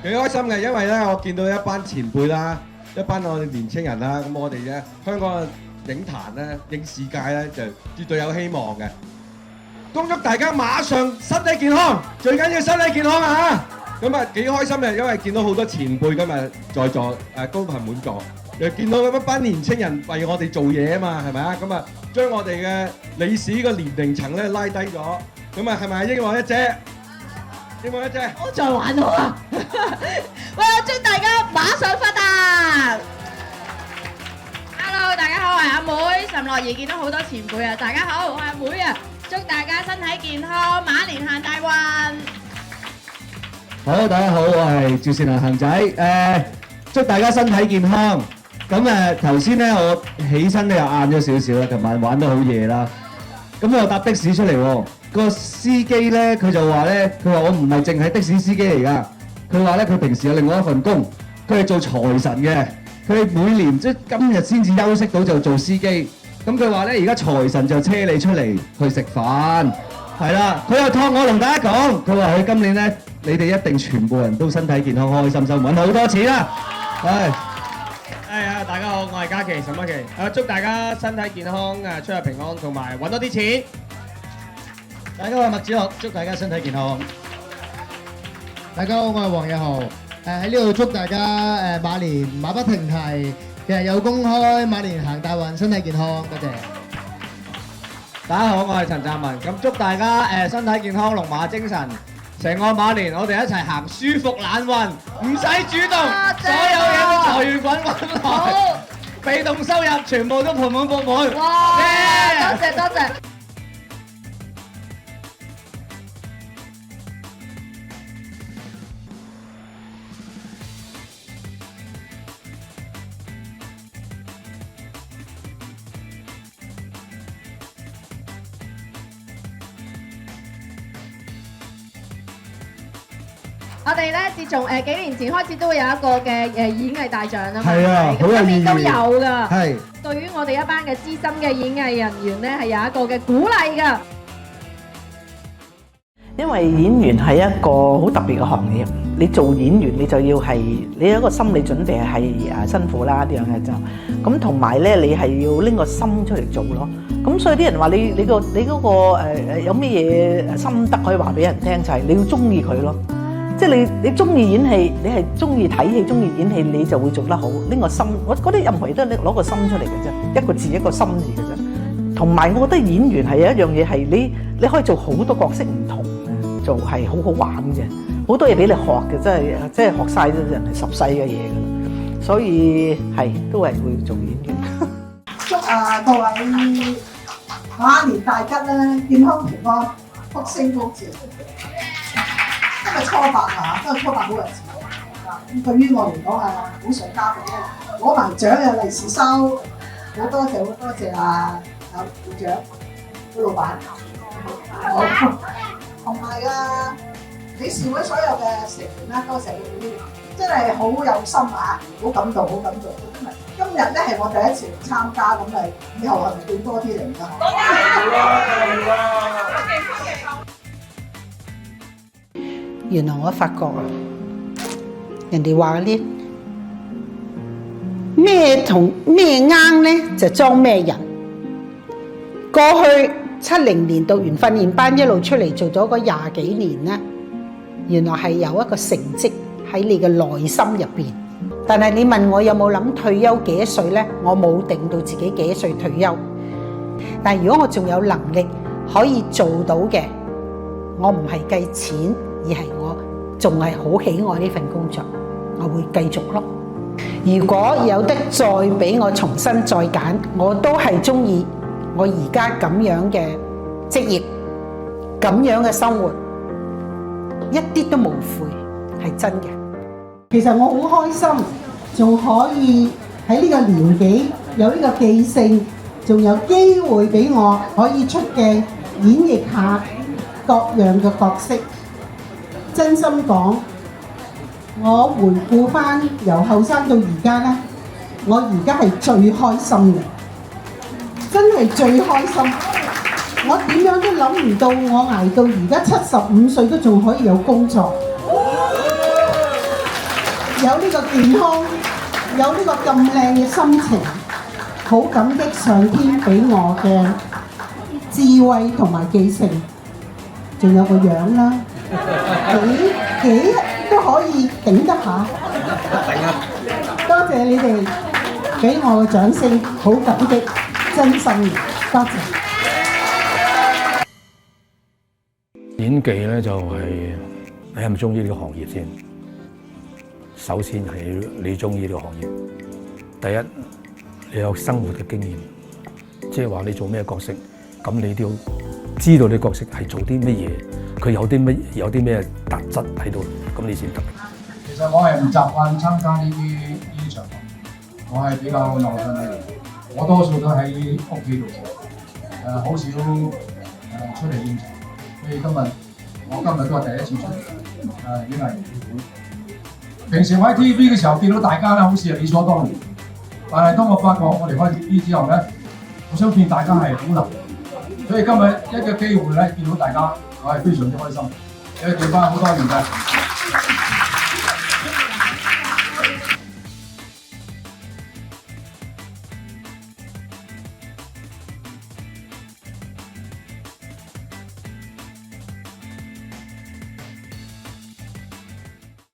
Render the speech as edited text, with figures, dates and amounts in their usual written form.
幾開心嘅，因為咧我見到一班前輩啦，一班我哋年青人啦，咁我哋嘅香港嘅影壇咧、影視界咧就絕對有希望嘅。恭祝大家馬上身體健康，最緊要身體健康啊！咁啊幾開心嘅，因為見到好多前輩今日在座高朋滿座，又見到一班年青人為我哋做嘢啊嘛，係咪啊？咁啊將我哋嘅理事個年齡層咧拉低咗，咁啊係咪英皇一姐？英皇一姐，好在還好啊！喂，祝大家馬上發達 ！Hello， 大家好，我係阿妹，岑樂怡見到好多前輩啊！大家好，我係阿妹啊！祝大家身體健康，馬年行大運！好，大家好，我係趙善良恒仔，祝大家身體健康。咁頭先咧我起身咧又晏咗少少啦，琴晚玩得好夜啦。咁我搭的士出嚟喎，個司機咧佢就話咧，佢話我唔係淨係的士司機嚟㗎，佢話咧佢平時有另外一份工，佢係做財神嘅，佢每年即係今日先至休息到就做司機。咁佢話咧而家財神就車你出嚟去食飯，係啦，佢又託我同大家講，佢話佢今年咧你哋一定全部人都身體健康，開開心心揾好多錢啦，係大家好，我係嘉琪岑嘉琪，祝大家身體健康出入平安，同埋揾多啲錢。大家好，我係麥子樂，祝大家身體健康。大家好，我係黃日豪，喺呢度祝大家馬年馬不停蹄，日日有工開，馬年行大運，身體健康，多謝。大家好，我係陳湛文，咁祝大家身體健康，龍馬精神，成個馬年我哋一齊行舒服懶運，唔使主動，所有嘢都財源滾滾來，被動收入全部都盆滿缽滿。哇！多謝多謝。我哋咧，自從幾年前開始都會有一個嘅演藝大獎啊嘛，係啊，好有今年都意義有㗎。係。對於我哋一班嘅資深嘅演藝人員咧，係有一個嘅鼓勵㗎。因為演員係一個好特別嘅行業，你做演員你就要係你有一個心理準備係辛苦啦，呢樣嘢就咁，同埋咧你係要拎個心出嚟做咯。咁所以啲人話你嗰個有咩嘢心得可以話俾人聽，就係你要中意佢咯。即係你中意演戲，你係中意睇戲、中意演戲，你就會做得好。拎個心，我覺得任何嘢都攞個心出嚟嘅啫，一個字一個心字嘅啫。同埋我覺得演員係有一樣嘢係你可以做好多角色唔同嘅，做係好好玩嘅，好多嘢俾你學嘅，真係學晒人係10世嘅嘢㗎啦。所以係都係會做演員。祝各位馬年大吉啦，健康平安，福星高照。今日初八啊，今日初八好日子咁對於我嚟講好上加嘅，攞埋獎有利是收，好多謝會長個老闆，好同埋理事會所有嘅成員啦，多謝你哋，真係好有心啊，好感動，好感動。今日咧係我第一次嚟參加，咁咪以後係咪會多啲嚟㗎？原來我發覺人哋話呢咩同咩啱呢，就裝咩人。過去70年讀完訓練班一路出嚟做咗嗰20幾年呢，原來係有一個成績喺你嘅內心入邊。但係你問我有冇諗退休幾多歲呢？我冇定到自己幾多歲退休。但係如果我仲有能力可以做到嘅，我唔係計錢，而係我仲係好喜愛呢份工作，我會繼續咯。如果有得再俾我重新再揀，我都係中意我而家咁樣嘅職業，咁樣嘅生活，一啲都冇悔，係真嘅。其實我好開心，仲可以喺呢個年紀有呢個記性，仲有機會俾我可以出鏡演繹下各樣嘅角色。真心講，我回顧翻由後生到而家呢，我而家係最開心嘅，真係最開心。我點樣都諗唔到，我捱到而家75歲都仲可以有工作。有呢個健康，有呢個咁靚嘅心情，好感激上天俾我嘅智慧同埋記性，仲有個樣啦，幾都可以頂得下。多謝你哋俾我嘅掌聲，好感激，真心嘅，多謝。演技咧就係你係咪中意呢個行業先？首先係你中意呢個行業。第一，你有生活嘅經驗，即係話你做咩角色，咁你都要知道你角色係做啲乜嘢，佢有啲咩特質喺度，咁你先得。其實我係唔習慣參加呢啲場合，我係比較內向嘅人，我多數都喺屋企度做，好少出嚟演場。所以我今日都係第一次出嚟演藝會。平時我喺 TVB 嘅時候見到大家咧，好似係理所當然。但係當我發覺我離開 TVB 之後咧，我想見大家係好難。所以今日一個機會咧，見到大家，我係非常之開心。你哋見翻好多年嘅。